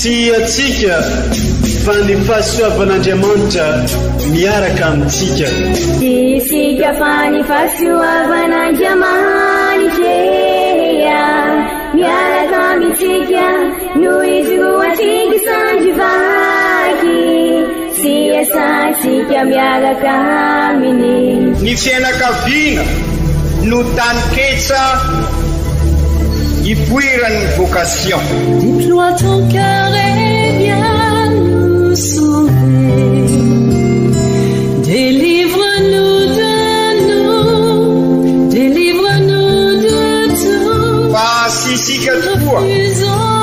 Sy atsika fa ny fahasoavan'Andriamanitra miaraka amintsika. Isika fa ny fahasoavan'Andriamanitra miaraka amintsika noho izy no atsika sandrivaky sy asantsika miaraka aminy. Ny fianakaviana no taniketsa ipoiran'ny vocation. Déploie ton cœur et viens nous sauver. Délivre-nous de nous, délivre-nous de tout. Fasisika tokoa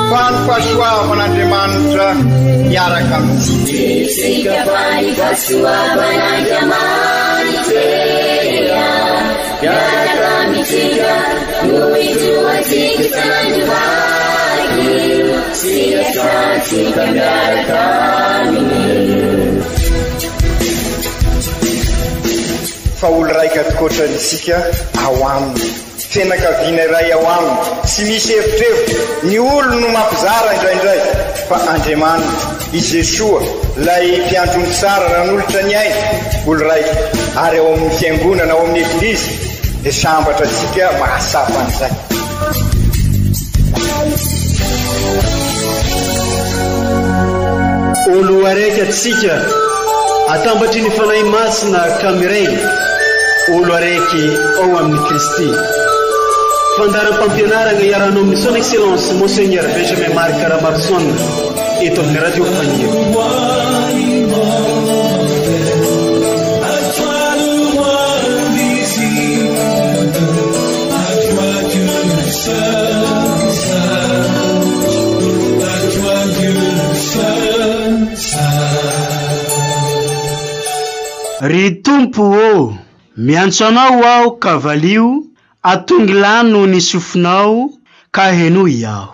fa ny fahasoavan'Andriamanitra miaraka amintsika. Isika fa ny fahasoavan'Andriamanitra miaraka amintsika noho izy no atsika sandrivaky sy asantsika miaraka aminy. Fa olo raika atikoatran'isika ao aminy, fianakaviana iray ao aminy, tsy misy hevitrevitra. Ny olo no mampizara indraindray fa Andriamanitra i Jesoa lay mpiandrony tsara ranolotra ny aina olo raika ary ao amin'ny fiangonana ao amin'ny eglizy dia sambatra antsika mahasapa an'izay. Olo araiky atsika atambatry ny fanahy masina kamiray olo araiky ao amin'ny Kristy. Fandaram-pampianarana iaranao amin'ny son excellence Monseigneur Benjamin Marc Caramarson eto amin'ny radio Fagnier. Ry tompo ô, miantso anao aho ka valio, atongy lano ny sofinao ka heno iaho.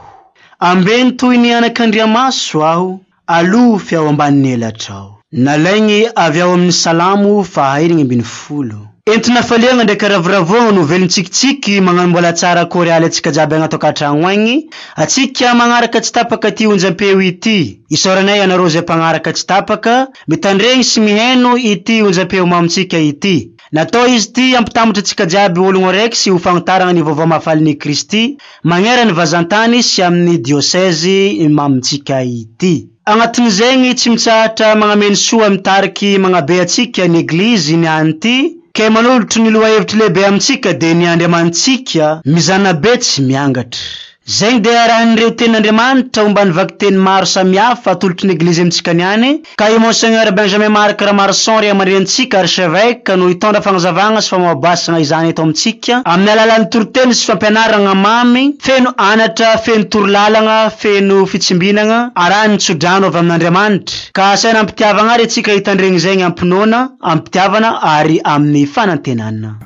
Ambeny toy ny anak'Andriamaso aho, alofy ao ambanin'ny elatrao. Nalaigny avy ao amin'ny Salamo 2:10. Entina faliagna ndraiky ravoravoagna no velontsikitsiky magnambola tsara korealy atsika jiaby agnato katragno agny. Atsika magnaraka tsy tapaka ty onjam-peo ity. Isaoranay anareo zay mpagnaraka tsy tapaka, mitandregny sy miheno ity onjam-peo mamontsika ity. Natao izy ty ampitambatra atsika jiaby ologno raiky sy ho fagnotaragna ny vaovao mahafalin'i Kristy, magnera ny vazantany sy amin'ny diocèse mamontsika ity. Agnatin'izegny tsy mitsahatra magnameno soa mitariky magnabe atsika ny eglizy ny anty. Kay manolotro ny loha hevitry lehibe amintsika de ny Andriamantsika mizana be tsy miangatra. Zegny de arahan'ireo tenin'Andriamanitra omba nivaky teny maro samihafa atolotry ny eglizy amintsika niany. Ka i Monseigneur Benjamin Marc Caramarson ry aman'rentsika archevêque no hitondra fagnazavagna sy famabasagna izany eto amintsika amin'ny alalan'ny toroteny sy fampianaragna mamy, feno anatra, feno torolalagna, feno fitsimbinagna, arahany tsodrano avy amin'Andriamanitra. Ka saina ampitiavagna ary atsika hitandregny zegny ampinoana, ampitiavana ary amin'ny fanantenana.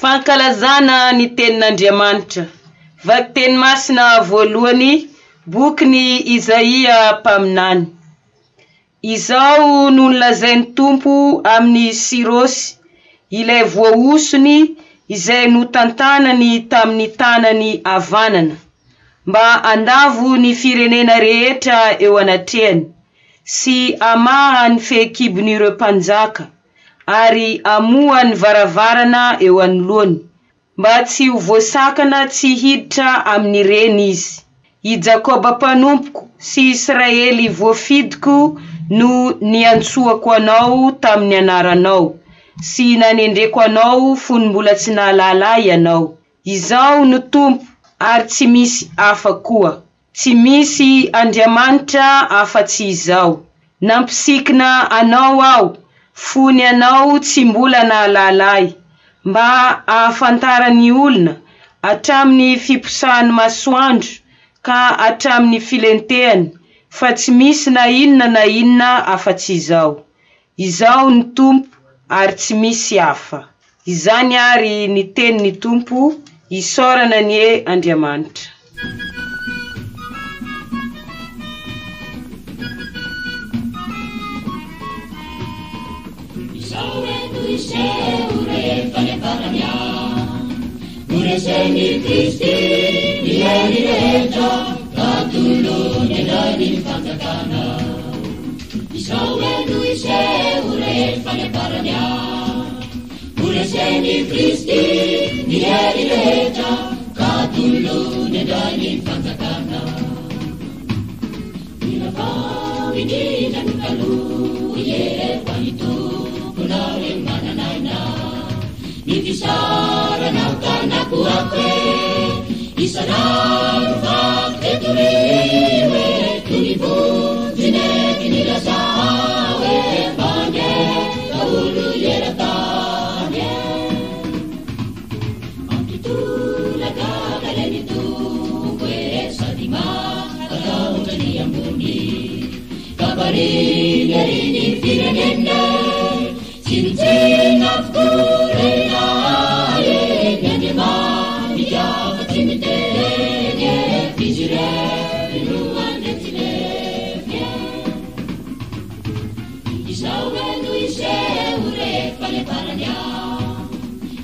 Fankalazana ny tenin'Andriamanitra. Vaky teny masina voalohany, bokyny Isaia mpaminany. Izao no nolazainy Tompo amin'ny Sirosy, ilay voaosony izay notantanany tamin'ny tanany havanana, mba andavo ny firenena rehetra eo anatrehany, sy amahany fehikibon'ireo mpanjaka, ary amohany varavarana eo anoloany, mba tsy ho voasakana tsy hiditra amin'ny reny izy. I Jakoba mpanompoko sy Israely voafidiko no niantsoako anao tamin'ny anaranao, sy nanendreko anao fony mbola tsy nahalala ianao. Izao no Tompo ary tsy misy hafa koa, tsy misy Andriamanitra afa-tsy izao. Nampisikina anao aho, fony anao tsy mbola nahalalay mba ahafantarany olona hatramin'ny fiposahany masoandro ka hatramin'ny filentehany fa tsy misy na inona afa-tsy izao ny Tompo ary tsy misy hafa. Izany ary ny tenin'ny Tompo isaorana ny Andriamanitra. Ureseni Kristi nielireja katulu nedani fantakana Isawenu ise urefane paranya Ureseni Kristi nielireja katulu nedani fantakana Ilafami dina nukalu ye panitu kunare mananaina Nifisara na kana kuape Isara fakte turiwe Tunibu zine kinila sawe Banye kaulu yeratane Antitula kagalenitu Kwe sadima Kala utani yambuni Kabari nyarini firenende Sintina fkurena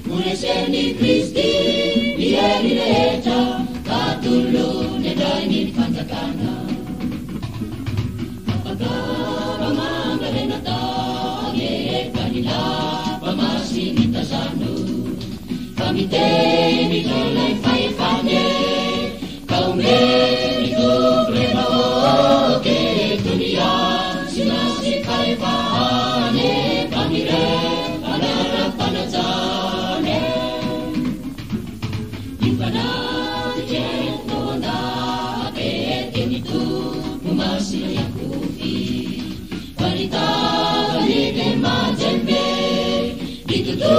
Ureseni Kristi nielireja katulu nedani fantakana Apagara mangarenata ye kanila pamasini tazanu Kamiteni jolai faifane kaume nikubrema oke dunia sinasi faifane kamire panara panazane Yukana jeno onda peteni tu mumasila yakufi Wanita walide majembe ditutu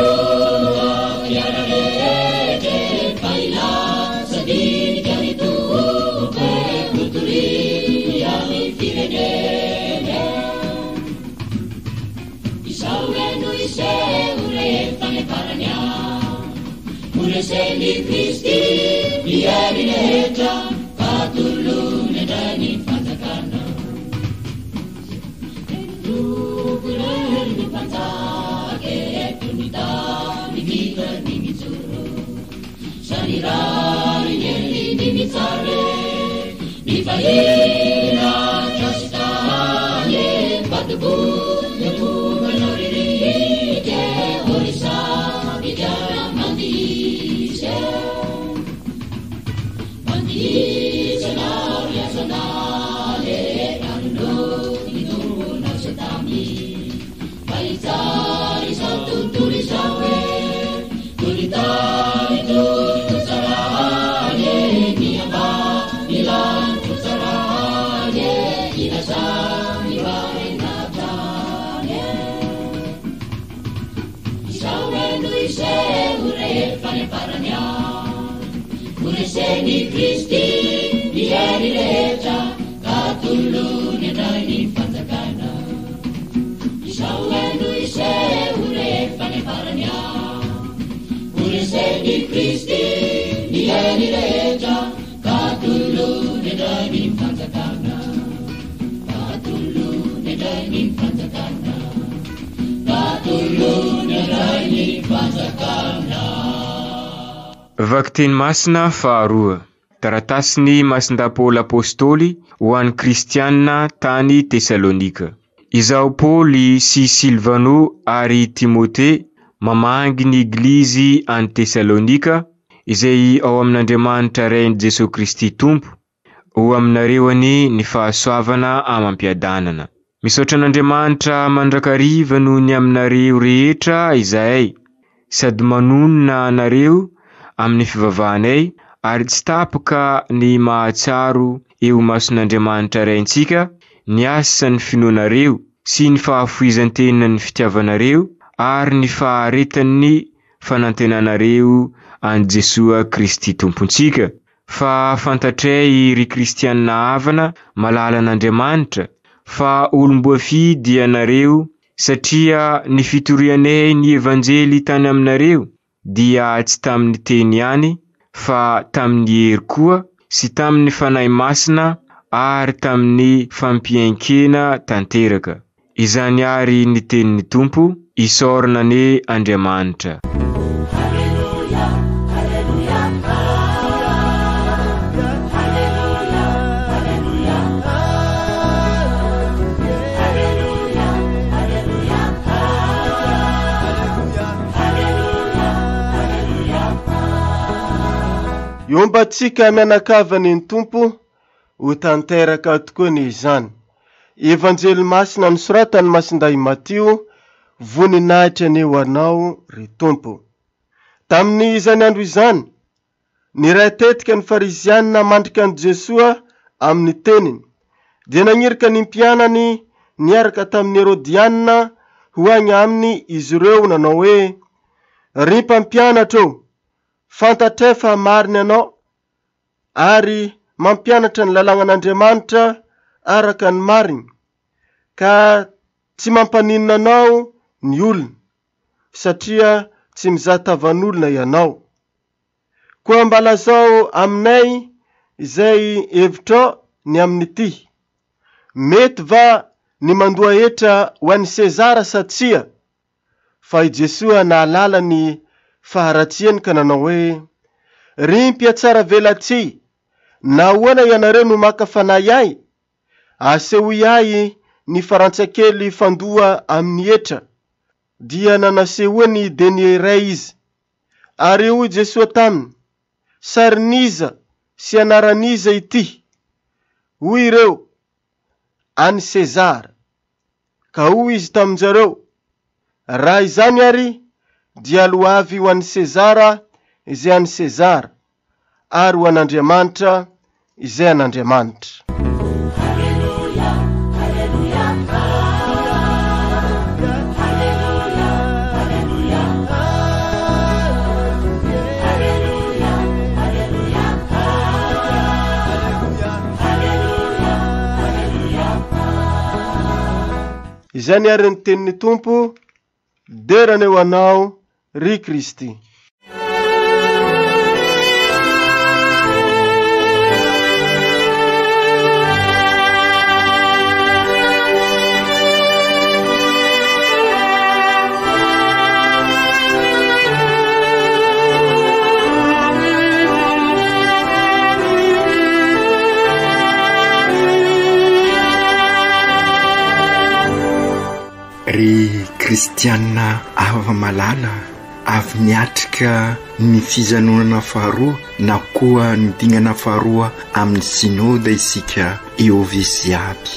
Ureseni Kristi nielireja katulu nedani fantakana Endukuleli nipantake tunita nikita nimitsuru Sanirari nyeli nimitsare Nifahira chastanye patubu Nebuga noririke orisa Vidya mandise Mandise nauria sonale Kanuno inuna setami Paitari satu tulisawe Tulitari tulisaranye Niyamba nilan tulisaranye Inasami warinatanye Isawenu ise urefane paranya Ureseni Kristi nielireja katulu nedani fantakana Isawenu ise urefane paranya Ureseni Kristi nielireja katulu nedani fantakana Katulu nedani fantakana Katulu nedani fantakana Vaky teny masina faharoa. Taratasiny masinda Paoly apôstôly ho an'ny kristianina tany Tesalonika. Izao Paoly sy Silvano ary Timote mamangy ny iglizy any Tesalonika izay ao amin'Andriamanitra Rainy Jesosy Kristy Tompo ho aminareo ny fahasoavana amam-piadanana. Misaotra an'Andriamanitra mandrakariva noho ny aminareo rehetra izay sady manonona anareo amin'ny fivavahanay ary tsy tapaka ny mahatsaro eo mason'Andriamanitra raintsika ny asa ny finoanareo sy ny fahafoizan-tenany fitiavanareo ary ny faharetan'ny fanantenanareo an Jesoa Kristy Tompontsika. Fa fantatray ry kristianina havana malala an'Andriamanitra fa olom-boafidy ianareo, satria ny fitorianay ny evanjely tany aminareo dia tsy tamin'ny teny ihany fa tamin'ny hery koa sy tamin'ny fanahy masina ary tamin'ny fampiainkena tanteraka. Izany ary ny tenin'ny Tompo, isaorana ne Andriamanitra. Iombantsika mianakavany ny Tompo ho tanteraka tokoa ny izany. Evanjely masina nosoratany masindahy Matio, voninahitra ny ho anao ry Tompo. Tamin'ny izany andro izany, niray tetika ny farizianina mandrika an Jesoa amin'ny teniny, dia nagnirika ny mpianany niaraka tamin'ny Herodianina ho agny aminy izy ireo nanao hoe, ry mpampianatra o, fantatray fa mariny anao, ary mampianatra ny lalàgnan'Andriamanitra araka ny mariny, ka tsy mampaninona anao ny olona, satria tsy mizatavan'olona ianao. Koa mbalazao aminay izay hevitra ny amin'ny ty. Mety va ny mandoa hetra ho an'ny Sezara satsia? Fa i Jesoa nahalala ny faharatsiany ka nanao hoe, ry mpiatsara velatsy, nahoana ianareo no maka fanahy ahy? Asehoy ahy ny farantsakely fandoa amin'ny hetra. Dia nanasehoany denier iray izy. Ary hoy Jesoa taminy, sariniza sy anaraniza ity? Hoy ireo, any Sezara. Ka hoy izy taminjareo, raha izany ary, dia loavy ho an'ny Sezara izay an'ny Sezara, ary ho an'Andriamanitra izay an'Andriamanitra. Izany ary ny tenin'ny Tompo, derany ho anao ry Kristy. Ry kristianina ava malala, avy niatrika ny fijanonana faharoa na koa ny dingana faharoa amin'ny sinoda isika Eovisy aby.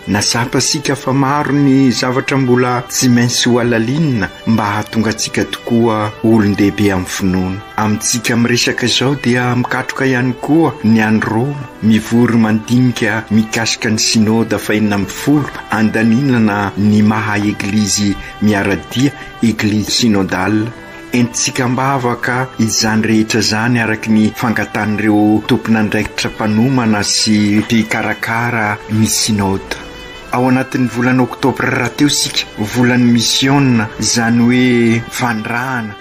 Nasapasika fa maro ny zavatra mbola tsy maintsy ho alalinina mba hahatonga antsika tokoa olon-dehibe amin'ny finoana. Amintsika miresaka izao dia mikatroka ihany koa ny any Roma, mivory mandinika mikasika ny sinoda fahinana amin'ny folo, andaninana ny maha eglizy miaradia, eglizy sinodale. Entsika mba afaka izany rehetra zany araky ny fangatan'ireo tompon'andraikitra mpanomana sy mpikarakara ny sinoda. Ao anatin'ny volana Oktobra raha teo sika, volan'ny misionna, izany hoe fandrahana,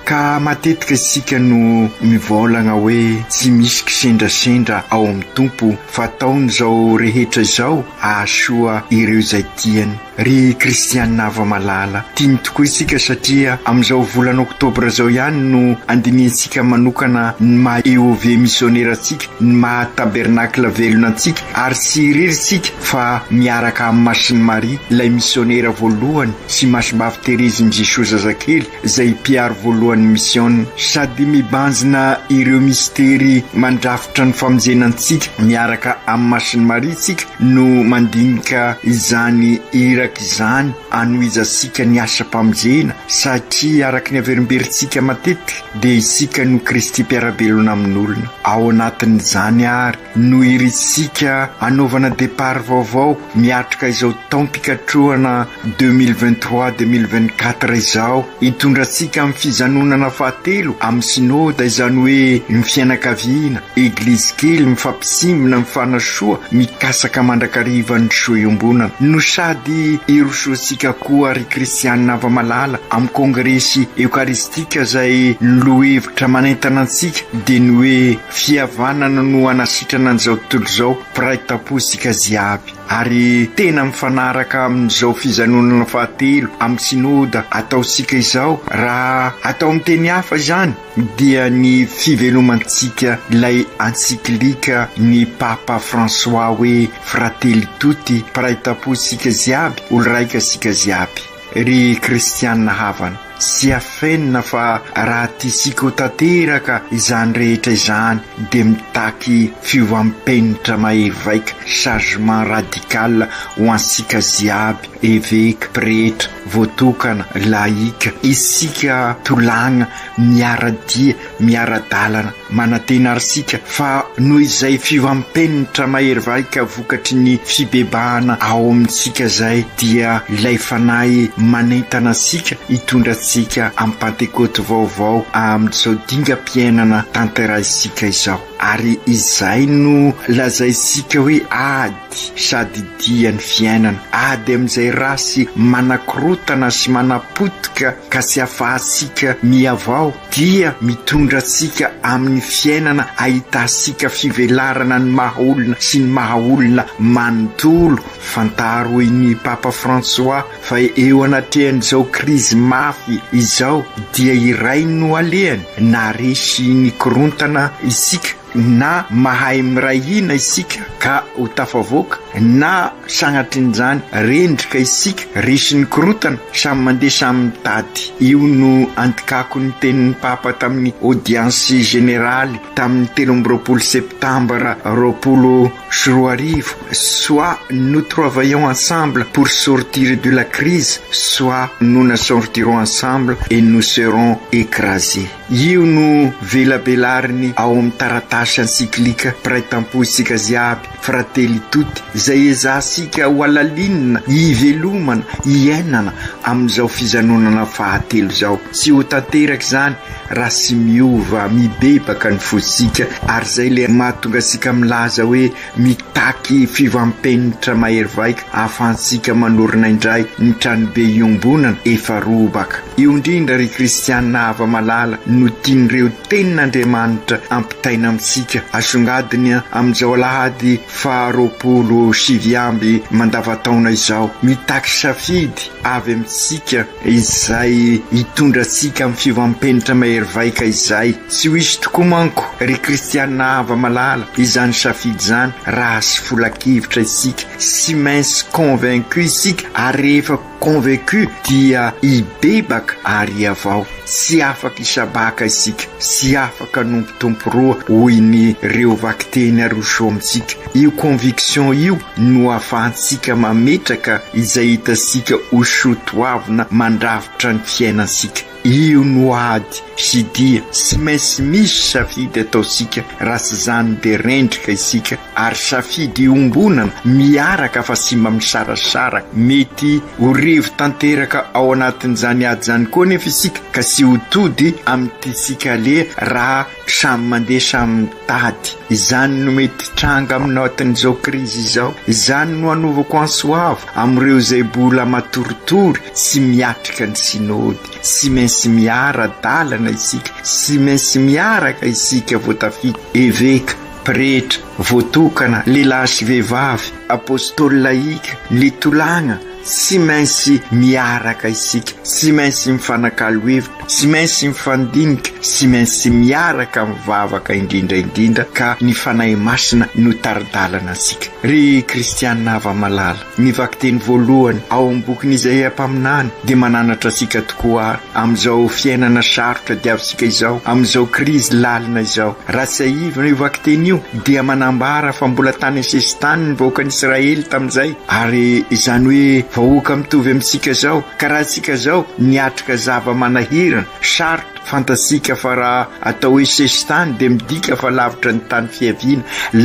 ka matetika isika no mivolagna hoe tsy misy kisendrasendra ao amin'ny Tompo, fa taony zao rehetra izao ahasoa ireo izay tiany. Ry kristianina ava malala, tiany tokoa isika satria amin'izao volana Oktobra zao ihany no andiniantsika manokana ny maha EOV misioneratsika, ny maha tabernakla velonantsika, ary sy ireritsika fa miaraka amin'ny Masiny Maria, ilay misionera voalohany, sy Masibavy Terezy Jesosy zazakely izay mpiaro voalohany misionna, sady mibanjina ireo misteri mandrafitra ny famonjenantsika miaraka amin'ny Masiny Maria tsika no mandinika izany ira tanteraka izany anohizasika ny asa-pamonjena satria araky ny averimberintsika matetika dia isika no Kristy mpiarabelona amin'olona. Ao anatin'izany ary no irisika anaovana départ vaovao miatrika izao taom-pikatrohana 2023-2024 izao, hitondratsika amin'ny fijanonana fahatelo amin'ny synôda, izany hoe ny fianakaviana eglizy kely mifampisimina mifanasoa mikasaka mandrakariva ny soa iombonana no sady irosoantsika koa ry kristianina ava-malala amin'ny kongresy eukaristika izay lohevitra manentana antsika dia ny hoe fihavanana no anasitrana an'izao tontolo izao piraitaposika ziaby. Ary tena mifanaraka amin'izao fijanonana fahatelo amin'ny synôda ataosika izao, raha atao amin'ny teny hafa izany dia ny fivelomantsika ilay ansiklika ny Papa François hoe Fratelli Tutti, piraitaposika ziaby, olo raika sika ziaby. Ry kristianina havana, sy afenina fa raha tiasika ho tanteraka izany rehetra izany dia mitaky fiovam-penitra mahery vaika, changement radical ho ansika ziaby, évêque, prêtre, voatokana, laïka, isika tolagna miaradia miaradalana manatenarisika fa noho izay fiovam-penitra mahery vaika vokatry ny fibebahana ao amintsika zay dia ilay fanahy manentana asika hitondratsika amin'ny pentecote vaovao amin'izao dingam-piainana tanterahisika izao. Ary izay no lazaisika hoe ady sady dia ny fiainana, ady amin'izay rasy manakorotana sy manapotika ka sy afahasika miavao dia mitondratsika amin'ny fiainana ahitasika fivelarana ny mahaolona sy ny mahaolona manontolo. Fantaro ny Papa François fa eo anatrehan'izao krizy mafy izao dia iray no alehany na resy ny korontana isika na mahay mirahina isika ka ho tafavoaka na sagnatrin'izany rendrika isika resy ny korotana samy mandeha samy mitady. Io no antikako ny tenin'ny Papa tamin'ny audience générale tamin'ny 13 septembre 2024. Soit nous travaillons ensemble pour sortir de la crise, soit nous ne sortirons ensemble et nous serons écrasés. Io no velabelariny ao amin'ny taratasy encyclique piraitaposika ziaby Fratelli Tutti zay ezasika ho alalinina hivelomana hiainana amin'izao fijanonana fahatelo zao. Tsy ho tanteraka izany raha sy miova mibebaka ny fosika, ary zay le mahatonga sika milaza hoe mitaky fivampenitra mahery vaika ahafahantsika manorina indray ny tranobe iombonana efa robaka. Io indrindra ry kristianina ava-malala no tian'ireo tenin'Andriamanitra ampitaina amintsika asongadiny amin'izao alahady 27 mandavataona izao, mitaky safidy avy amintsika izay hitondratsika amin'ny fivampenitra mahery vaika izay. Tsy ho isy tokoa manko ry kristianina ava-malala izany safidy izany raha sy folakivitra isika, sy mainsy convaincu isika, ary rehefa convaincu dia ibebaka ary avao, sy afaka isabaka isika, sy afaka nompitompo roa hoy ny reo vakiteny aroso amintsika. Io conviction io no ahafahantsika mametraka izay hitasika ho sotoavina mandravitra ny fiainansika. Io no ady sy dia sy mainsy misy safidy ataosika raha sy zany de rendrika isika, ary safidy iombonana miaraka fa sy mba misarasaraka mety ho revo tanteraka ao anatin'izany ady zany koa nefa isika ka sy ho tody amin'itysika le raha samy mandeha samy mitady. Izany no mety tranga aminatin'izao krizy izao, izany no anovako ansoavo amin'ireo zay bola matoritory sy miatrika ny synôdy. Sy mainsy miara-dalana isika, sy mainsy miaraka isika voatafita, évêque, prêtre, voatokana, lehilahy sy vehivavy, apôstôly laïka, le tolagna, sy mainsy miaraka isika, sy mainsy mifanakalo hevitra, sy mainsy mifandinika, sy mainsy miaraka mivavaka indrindra ka ny fanahy masina no taridalana asika. Ry kristianina ava-malala, ny vakiteny voalohany ao amin'ny bokin'i Isaia mpaminany dia mananatra asika tokoa ary amin'izao fiainana sarotra diavisika izao, amin'izao krizy lalina izao. Raha sy aivana io vakiteny io dia manambara fa mbola tany asesitany ny vahoakan'Israely tamin'izay, ary izany hoe vahoaka mitovy amintsika zao ka raha tsika zao niatrika zava-manahirana sarotro fantasika fa raha atao hoe sesitany de midika fa lavitra ny tany fiaviana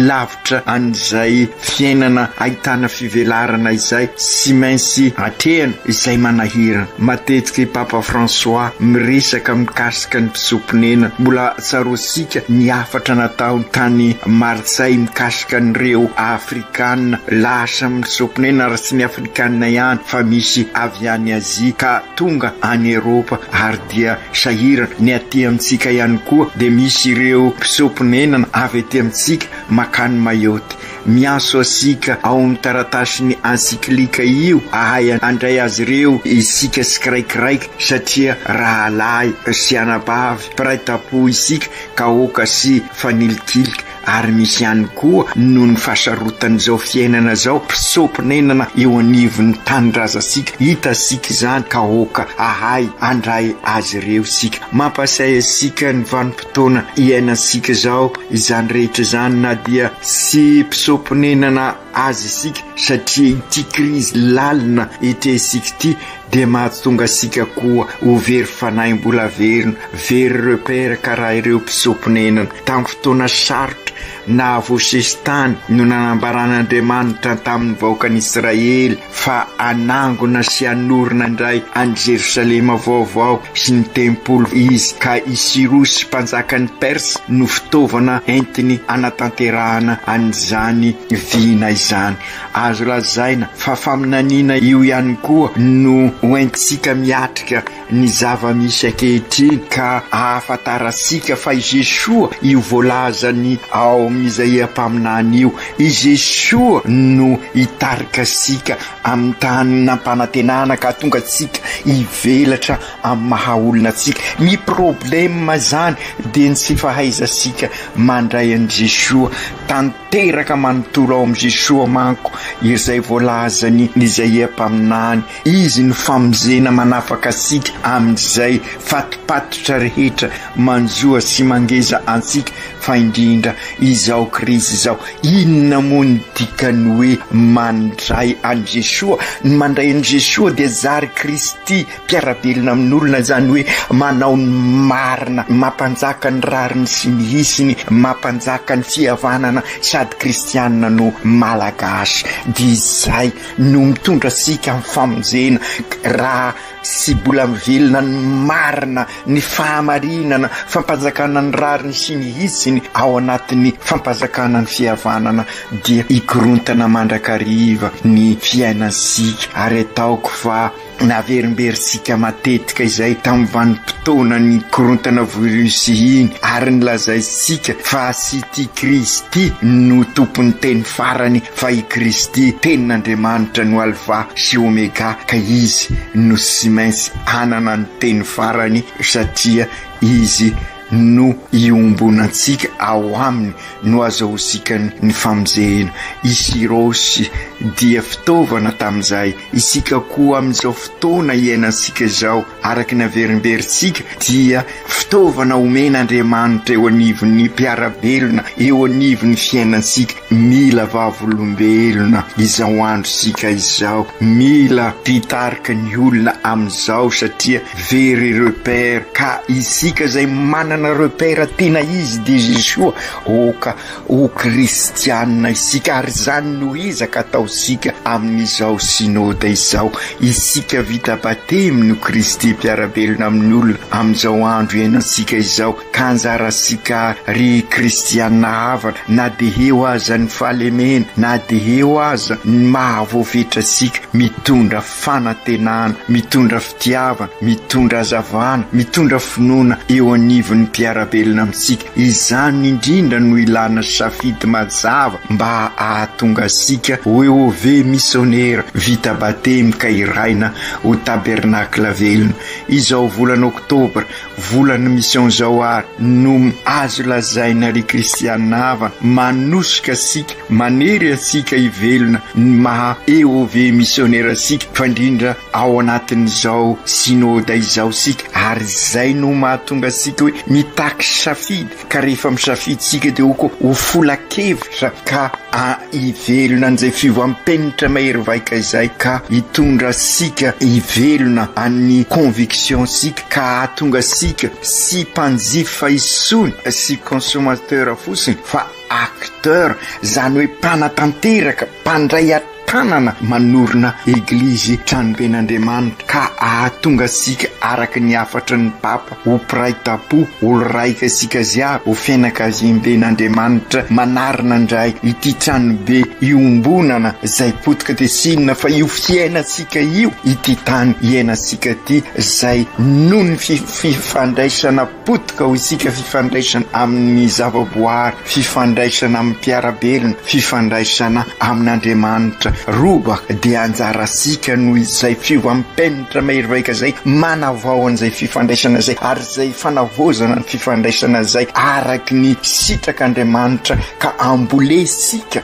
lavitra an'izay fiainana ahitana fivelarana izay sy maintsy atrehana izay manahirana matetika Papa François miresaka mikasika ny mpisomponena mbola tsarosika ny afatra nataony tany Marseille mikasika nireo Afrikana lasa misomponena raha sy ny Afrikana ihany fa misy avy any Azia ka tonga any Eropa ary dia sahirana ny aty amintsika ihany koa de misy ireo mpisomponena avy aty amintsika makany Mayotte miaso asika ao amin'ny taratasy encyclique io ahay andray azy ireo isika sikiraikiraiky satria rahalahy sy anabavy praitapo isika ka oka sy fanilikilika ary misy ihany koa noho ny fahasarotan'izao fiainana zao mpisomponenana eo anivon'ny tanindrazasika hita sika izany ka oka ahay andray azy ireo sika mampasay asika ny vanim-potoana iainasika zao izany rehetra zany na dia sy mpisomponenana azy isika satria ity krizy lalina etesika ity de mahatonga asika koa ho very fanahy mbola verina very repère karaha ireo mpisomponenana tamin'ny fotoana sarotra na vosestany no nanambaran'Andriamanitra tamin'ny vahoakan'Israely fa anangona sy anorina indray any Jerusalema vaovao sy ny tempolo izy ka Cyrus mpanjakan'ny Persa no fitaovana entiny anatanterahana an'izany vina izany azo lazaina fa faminaniana io ihany koa no hoentsika miatrika ny zava-misy ankehitriny ka ahafantarasika fa i Jesoa io voalazany ao amin'Isaia mpaminany io i Jesoa no hitarika sika amin'ny tany nampanantenana ka tonga tsika hivelatra amin'ny mahaolona tsika ny problema zany de ny tsy fahaizasika mandray an' Jesoa tanteraka manontolo ao amin'i Jesoa manko izay voalazany Isaia mpaminany izy ny famonjena manafaka sika amin'izay fatopatotra rehetra manjoa sy mangeza ansika fa indrindra izao krizy izao inona moa ny dikany hoe mandray an' Jesoa ny mandray an' Jesoa dia zary Kristy mpiarabelona amin'olona zany hoe manao ny marina mampanjaka ny rariny sy ny hisiny mampanjaka ny fihavanana sady kristianina no malagasy dia izay no mitondra sika amin'ny famonjena raha sy bola mivelona ny marina ny fahamarinana fampanjakana ny rariny sy ny hisiny ao anatin'ny fampanjakana ny fihavanana dia ikorontana mandrakariva ny fiainasika ary ataoko fa naverimberisika matetika izay tamin'ny vanim-potoana ny korontana virusy iny ary nilazaisika fa sy ity Kristy no tompony teny farany fa i Kristy tenin'Andriamanitra no alfa sy omega ka izy no sy maintsy anana ny teny farany satria izy no iombonantsika ao aminy no azahotsika ny famonjena i Sirosy dia fitaovana tamin'izay isika koa amin'izao fotoana iainantsika zao araky naverimberitsika dia fitaovana omen'Andriamanitra eo anivon'ny mpiarabelona eo anivon'ny fiainantsika mila vavolombelona izao andro sika izao mila pitarika ny olona amin'izao satria very repère ka isika zay manana repère tena izy de Jesoa oka o kristianina isika ary zany no izaka ataosika amin'izao synode izao isika vita batemy no Kristy mpiarabelona amin'ny olona amin'izao andro iainantsika izao ka anjarasika ry kristianina havana na de eo aza ny fahalemena na de eo aza ny mahavovetra sika mitondra fanantenana mitondra fitiavana mitondra hazavana mitondra finoana eo anivon'ny mpiarabelona amintsika izany indrindra no ilana safidy mazava mba ahatonga asika hoe missionnaire vita batemy ka iraina ho tabernakla velona izao volana oktobra volana mission zao ary no azo lazaina ry kristianina havana manosika asika manery asika ivelona maha missionnaire asika fa indrindra ao anatin'izao synode izao sika ary zay no mahatonga asika hoe mitaky safidy ka rehefa safiditsika dia oko ho folakevitra ka ivelona an'izay fivoampenitra mahery vaika izay ka hitondra sika ivelona any conviction sika ka atonga sika sy mpanjifa isony sy consommateur fotsiny fa acteur zany hoe mpanatanteraka mpandray tanana manorina eglizy tranoben'Andriamanitra ka ahatonga sika araky ny afatra ny papa ho mpiray tapo olo raika sika ziaby ho fianakaviam-ben'Andriamanitra manarina indray ity tranobe iombonana zay potika de sinina fa io fiainasika io ity tany iainasika ty zay noho ny fifandraisana potika ho isika fifandraisana amin'ny zavaboary fifandraisana amin'ny mpiarabelona fifandraisana amin'Andriamanitra robaka dia anjarasika noho izay fivoampenitra mahery vaika zay manavao an'izay fifandraisana zay ary zay fanavozana ny fifandraisana zay araky ny sitrak'Andriamanitra ka ambolesika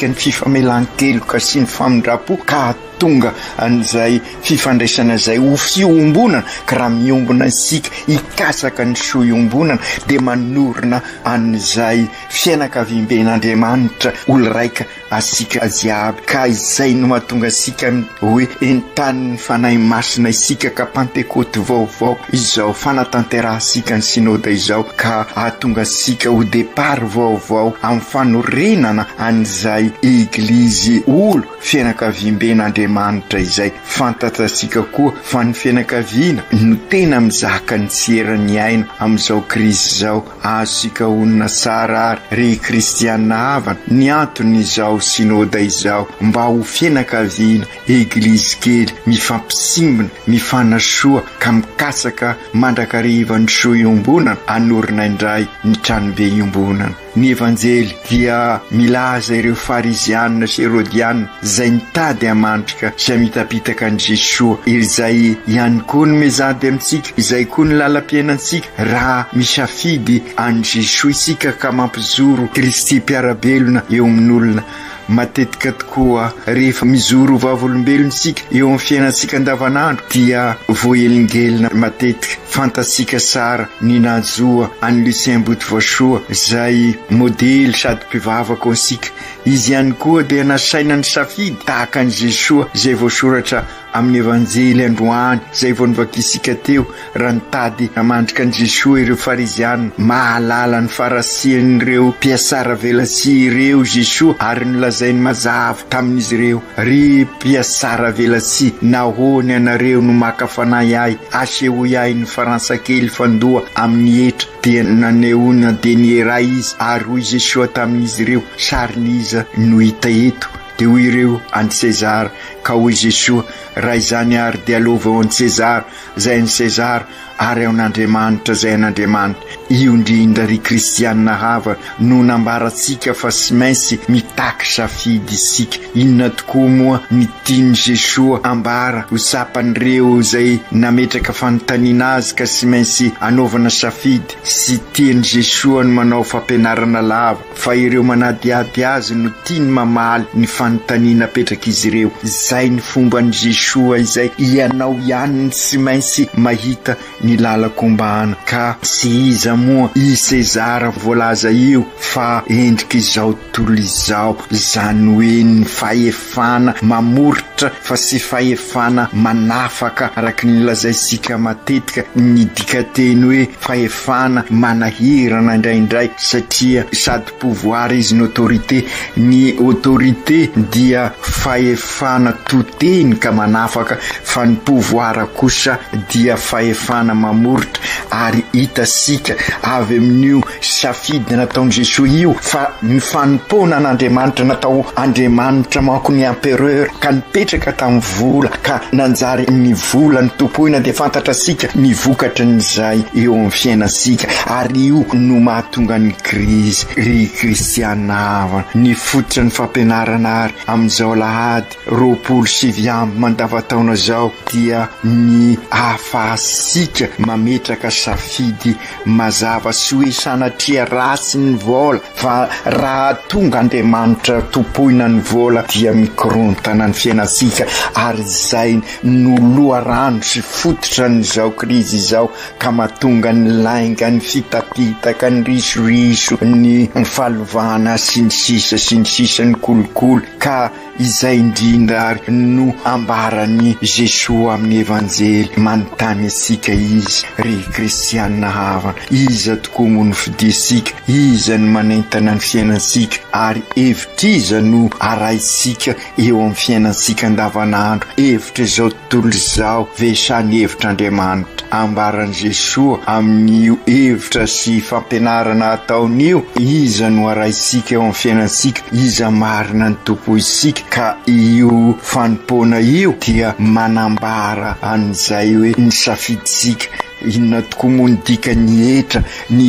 ny fifamelan-keloka sy ny famindrapo ka tonga an'izay fifandraisana zay ho fiombonana ka raha miombona isika ikasaka ny soa iombonana dia manorina an'izay fianakaviam-ben'Andriamanitra olo raika asika ziaby ka izay no mahatonga asika hoe entan'ny fanahy masina isika ka pentekoty vaovao izao fanatanterahasika ny sinôda izao ka ahatonga asika ho départ vaovao amin'ny fanorenana an'izay eglizy olo fianakaviam-ben'Andriamanitra izay fantatrasika koa fa ny fianakaviana no tena mizaka ny tserany aina amin'izao krizy zao azosika onina sara ary ry kristiana havana ny antony izao sinôda izao mba ho fianakaviana eglizy kely mifampisimbona mifanasoa ka mikasaka mandrakariva ny soa iombonana anorina indray ny tranobe iombonana. Ny evanjely dia milaza ireo farizianina sy herodianina zay nitady hamantrika sy mitapitaka an' Jesoa izay ihany koa ny mezady amintsika izay koa ny lalam-piainantsika raha misafidy an' Jesoa isika ka mampizoro Kristy mpiarabelona eo amin'olona. Matetika tokoa rehefa mizoro vavolombelona isika eo amin'ny fiainantsika andavanandro dia voahelingelina matetika fantasika sara ny nazoa any Lucien Botovoasoa zay modely sady mpivavaka isika. Izy ihany koa dia nasaina ny safidy tahaka an' Jesoa zay voasoratra amin'ny evanjely androany zay vao nivakisika teo raha nitady hamandrika an' Jesoa ireo farizianina mahalala ny farasian'ireo mpiasara velasy ireo Jesoa ary nolazainy mazava tamin'izy ireo ry mpiasara velasy nahoany anareo no makafanahy ahy asehoy ahy ny faransa kely fandoa amin'ny etra dia nanehoana deniera izy ary hoy Jesoa tamin'izy ireo sariniza no hita eto dia hoy ireo an' Sezara ka hoy Jesoa raha izany ary dia alova ao an' Sezara zay an' Sezara ary ao an'Andriamanitra zay an'Andriamanitra. Io indrindra ry kristianina hava no nambaratsika fa sy maintsy mitaky safidy isika. Inona tokoa moa ny tiany Jesoa ambara ho sapan'ireo zay nametraka fanontaniana azy ka sy maintsy anaovana safidy. Sy tiany Jesoa no manao fampianarana lava fa ireo manadiady azy no tiany mamaly ny fanontaniana apetraka izy ireo. Zay ny fomban' Jesoa izay ianao ihany sy maintsy mahita ny lalakombana ka sy iza moa i Sezara voalaza io fa endriky izao tolo izao zany hoe ny fahefana mamoritra fa sy fahefana manafaka araky ny lazaisika matetika ny dikateny hoe fahefana manahirana indraindray satria sady pouvoir izy ny autorité. Ny autorité dia fahefana toteny ka manafaka fa ny pouvoir kosa dia fahefana mamoritra ary hitasika avy amin'io safidy nataon' Jesoa io fa ny fanompona an'Andriamanitra natao Andriamanitra manko ny empereur ka nipetraka tamin'ny vola ka nanjary ny vola ny tompoina dia fantatrasika ny vokatra n'izay eo amin'ny fiainasika ary io no mahatonga ny krizy ry kristianina hava. Ny fototra ny fampianarana ary amin'izao lahady 27 mandavataona zao dia ny ahafahasika mametraka safidy mazava sy hoe sanatria rasy ny vola fa raha tonga Andriamanitra topoina ny vola dia mikorontana ny fiainantsika ary zay no loharano sy fototra n'izao krizy izao ka mahatonga ny lainga ny fitapitaka ny risoriso ny falovana sy ny sisa ny kolokolo ka izay indrindra ary no ambarany Jesosy amin'ny evanjely manontany asika izy ry kristianina havana iza tokoa moa fidisika iza ny manentana ny fiainansika ary hevitra no araisika eo amin'ny fiainansika andavanandro hevitra izao tontolo izao vesany hevitr'Andriamanitra ambarany Jesosy amin'io hevitra sy fampianarana ataon'io iza no araisika eo amin'ny fiainansika iza marina ny tompo isika ka io fanompoana io dia manambara an'izay hoe ny safiditsika inona tokoa moa ny dika ny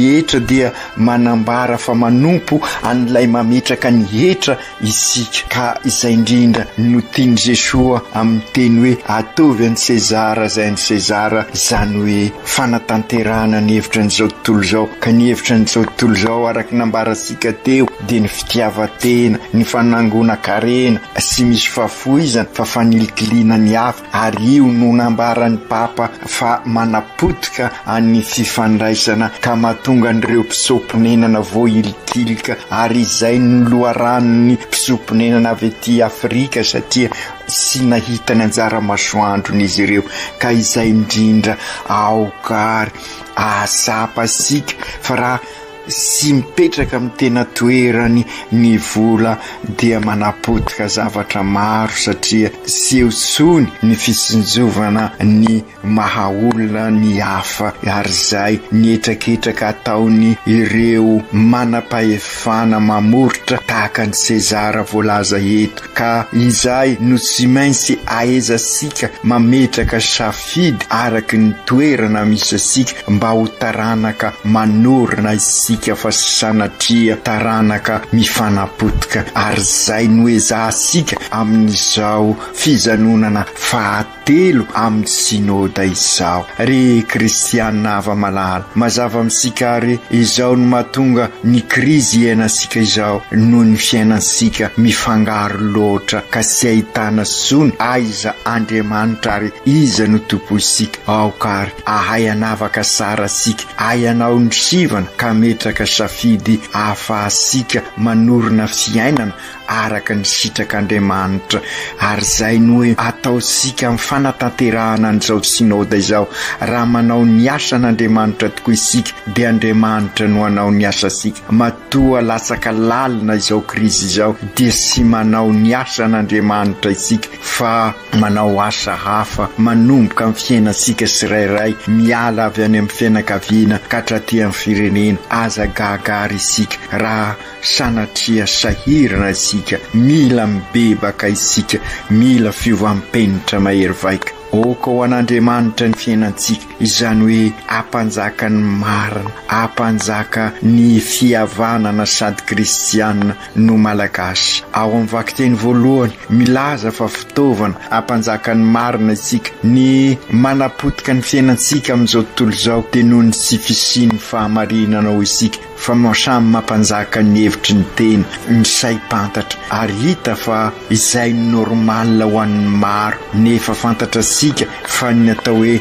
hetra dia manambara fa manompo an'ilay mametraka ny hetra isika ka izay indrindra no tiany Jesosy amin'ny teny hoe atovy any Sezara zay ny Sezara zany hoe fanatanterahana ny hevitra n'izao tontolo zao ka ny hevitra n'izao tontolo zao araky nambarasika teo dia ny fitiavatena ny fanangona karena sy misy fahafoizana fa fanilikilina ny hafa ary io no nambarany Papa fa manapotika any fifandraisana ka mahatonga an'ireo mpisomponenana voailikilika ary izay ny loharanony mpisomponenana avy ety Afrika satria sy nahita ny anjara masoandron'izy ireo ka izay indrindra aokary asapasika fa raha sy mipetraka amin'ny tena toerany ny vola dia manapotika zavatra maro satria sy eotsony ny fisinjovana ny mahaolona ny hafa ary zay ny etraketraka ataony ireo manapahefana mamoritra tahaka ny Sezara voalaza eto ka izay no tsy maintsy aezasika mametraka safidy araky ny toerana misy asika mba ho taranaka manorina isika fa sanatria taranaka mifanapotika ary zay no ezahasika amin'izao fijanonana fahatelo amin'ny sinoda izao ry kristianina ava-malala mazava amintsika ary izao no mahatonga ny krizy iainasika izao no ny fiainansika mifangaro loatra ka sy ahitana sony aiza Andriamanitra ary iza no tompo isika aokary ahay anavaka sara asika ayanao ny sivana ka metraka safidy ahafahasika manorina fiainana araka ny sitrak'Andriamanitra ary zay no hoe ataosika amin'ny fanatanterahana an'izao sinoda izao raha manao ny asan'Andriamanitra tokoa isika dia Andriamanitra no anao ny asa sika matoa lasaka lalina izao krizy izao dia sy manao ny asan'Andriamanitra isika fa manao asa hafa manomboka amin'ny fiainasika sirairay miala avy any amin'ny fianakaviana ka hatraty amin'ny firenena aza gagary isika raha sanatria sahirana isika mila mibebaka isika mila fiovampenitra mahery vaika oka ho an'Andriamanitra ny fiainantsika izany hoe ampanjaka ny marina ampanjaka ny fihavanana sady kristianina no malagasy ao amin'ny vakiteny voalohany milaza fa fitaovana ampanjaka ny marina isika ny manapotika ny fiainantsika amin'izao tontolo izao dia noho ny sy fisian'ny fahamarinana ho isika fa samy mampanjaka ny hevitry ny tena ny saim-pantatra ary hita fa izay normal ho an'ny maro nefa fantatra sika fa ny atao hoe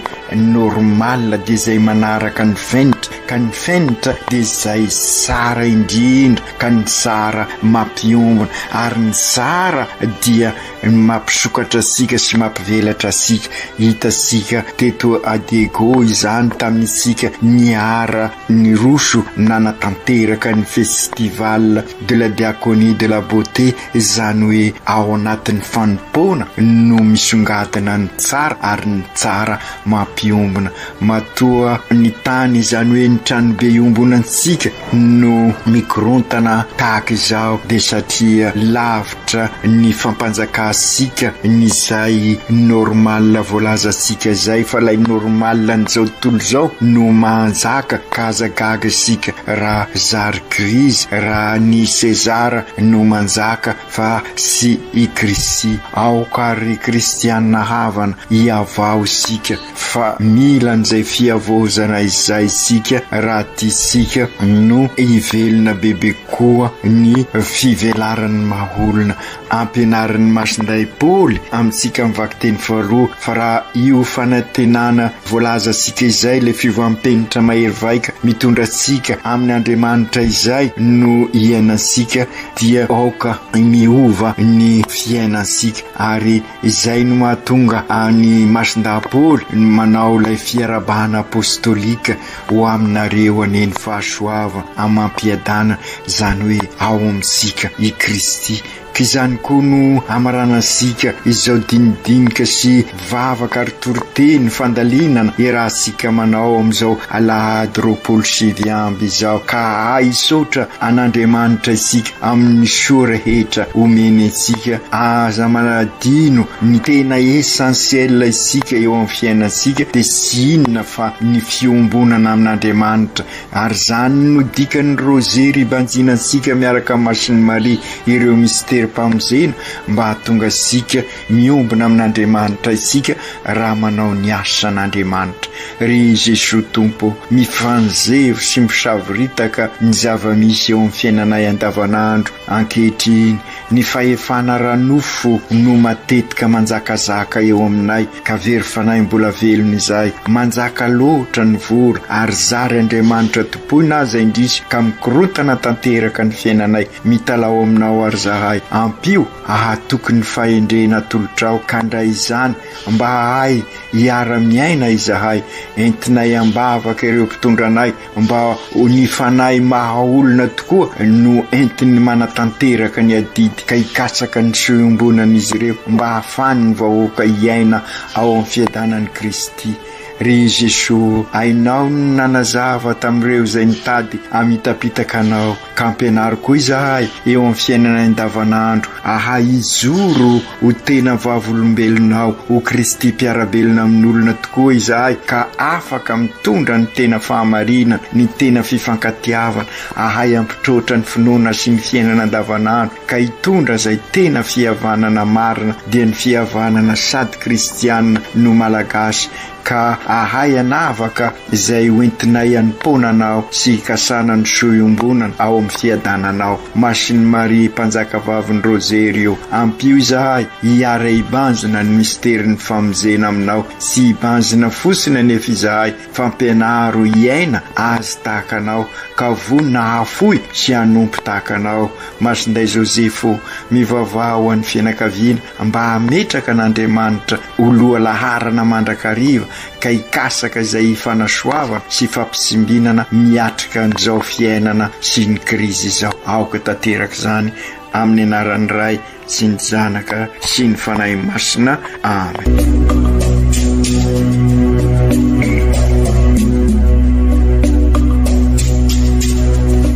normal dia izay manaraka ny fenitra ka ny fenitra dia izay tsara indrindra ka ny tsara mampiombona ary ny tsara dia mampisokatra sika sy mampivelatra sika hita sika teto Adego izany tamin'isika niara ny roso nanatanteraka ny festival de la diaconie de la beauté izany hoe ao anatin'ny fanompona no misongadina ny tsara ary ny tsara mampiombona matoa ny tany izany hoe ny trano be iombonantsika no mikorontana tahaka izao de satria lavitra ny fampanjakasika nyzay normal voalazasika zay fa lay normal n'izao tontolo zao no manjaka kazagaga sika raha zary krizy raha ny Sezara no manjaka fa sy i Kristy aokary kristianina havana iavao sika fa mila n'izay fiavozana izay sika raha tisika no ivelona bebe koa ny fivelaran'ny maholona ampianaran'ny masinday Paoly amintsika mivaky teny faharoa fa raha io fanantenana voalaza sika izay le fivoampenitra mahery vaika mitondra sika amin'ny Andriamanitra izay no iainasika dia aoka miova ny fiainasika ary izay no mahatonga any masinda Paoly manao lay fiarabana apostolika ho aminareo aneny fahasoava amampiadana zany hoe ao amintsika i Kristy kizany koa no amaranasika izao dinidinika sy vavaka ary toroteny fandalinana irahasika manao amizao alahady roapolo sivy amby izao ka isotra an'Andriamanitra isika amin'ny soa rehetra omeny antsika aza manadino ny tena essentiel isika eo amin'ny fiainasika de sy inona fa ny fiombonana amin'Andriamanitra ary zany no dikany rozery banjinasika miaraka Masiny Maria ireo mystère pamozena mba hatonga sika miombona amin'Andriamanitra isika raha manao ny asan'Andriamanitra ry Jesosy Tompo mifanjevo sy misavoritaka ny zava-misy eo amin'ny fiainanay andavanandro ankehitriny ny fahefana ranofo no matetika manjakazaka eo aminay ka very fanay mbola velony izay manjaka loatra ny voro ary zary Andriamanitra tompoina aza indrisy ka mikorotana tanteraka ny fiainanay mitalao aminao ary zahay ampio ahatokony fahendrena tolotrao kandray izany mba ahay hiara-miaina izahay entinay ambavaka ireo mpitondranay mba ny fanay mahaolona tokoa no entiny manatanteraka ny adidy ka hikasaka ny soiombonan'izy ireo mba hafany ny vahoaka hiaina ao amin'ny fiadanan'i Kristy ry Jesosy ainao no nanazava tamin'ireo izay nitady amitapitaka anao ka ampianary koa izahay eo amin'ny fiainana andavanandro ahay izoro ho tena vavolombelonao ho Kristy mpiarabelona amin'olona tokoa izahay ka afaka mitondra ny tena fahamarinana ny tena fifankatiavana ahay ampitrotra ny finoana sy ny fiainana andavanandro ka hitondra izay tena fihavanana marina dia ny fihavanana sady kristianina no malagasy ka ahay anavaka izay hoentinay anponanao sy hikasana ny soiombonana ao amin'ny fiadananao Masiny Maria mpanjaka vaviny rozerio ampio izahay hiara hibanjina ny mysterin'ny famozena aminao sy hibanjina fosiny anefa izahay fampianaro hiaina azy tahaka anao ka vonina hafoy sy hanompo tahaka anao Masinday Josefo mivavaha ho an'ny fianakaviana mba hametraka n'Andriamanitra oloha laharana mandrakariva ka hikasaka izay fanasoava sy fampisimbinana miatrika an'izao fiainana sy ny krizy izao aoka tanteraka izany amin'ny anaran'ny Ray sy ny Zanaka sy ny Fanahy Masina amen.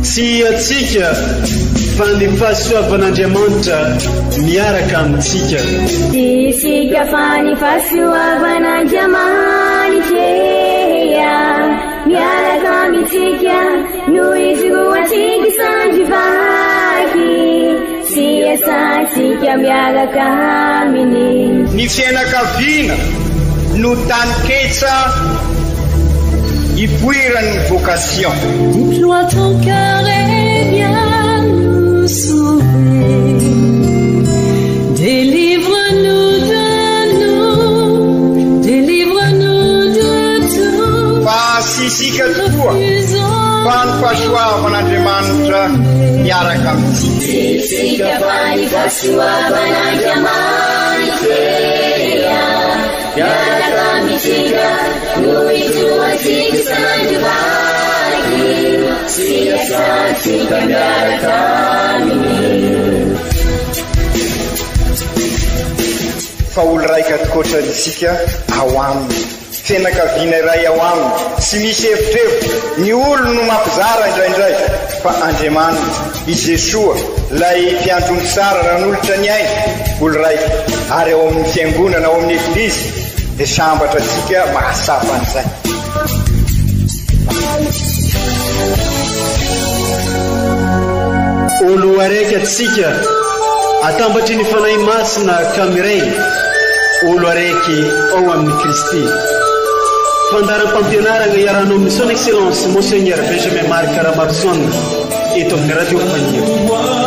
Sy atsika fa ny fahasoavan'Andriamanitra miaraka amintsika. Isika fa ny fahasoavan'Andriamanitra miaraka amintsika no izy roa tsika sandrivaky sy asantsika miaraka aminy. Ny fianakaviana no taniketsa ipoiran'ny vocation. Déploie ton cœur et viens nous sauver. Délivre-nous de nous, délivre-nous de tout. Fasisika tokoa fa ny fahasoavan'Andriamanitra miaraka amintsika. Isika fa ny fahasoavan'Andriamanitra miaraka amintsika no izy roa tsika sandrivaky sy asantsika miaraka aminy. Fa olo raika tokoatrantsika ao aminy fianakaviana iray ao aminy sy misy hevitrevo ny olo no mampizara indraindray fa Andriamanitra i Jesoa lay mpiandrony tsara ranolotra ny ainy olo raiky ary ao amin'ny fiangonana ao amin'ny eglizy dia sambatra antsika mahasapa an'izay. Olo araiky atsika atambatry ny fanahy masina kamiray olo araiky ao amin'ny Kristy. Fandaram-pampianarana iarana amin'ny son excellence Monseigneur Benjamin Marc Ramarson eto amin'ny radio Fania.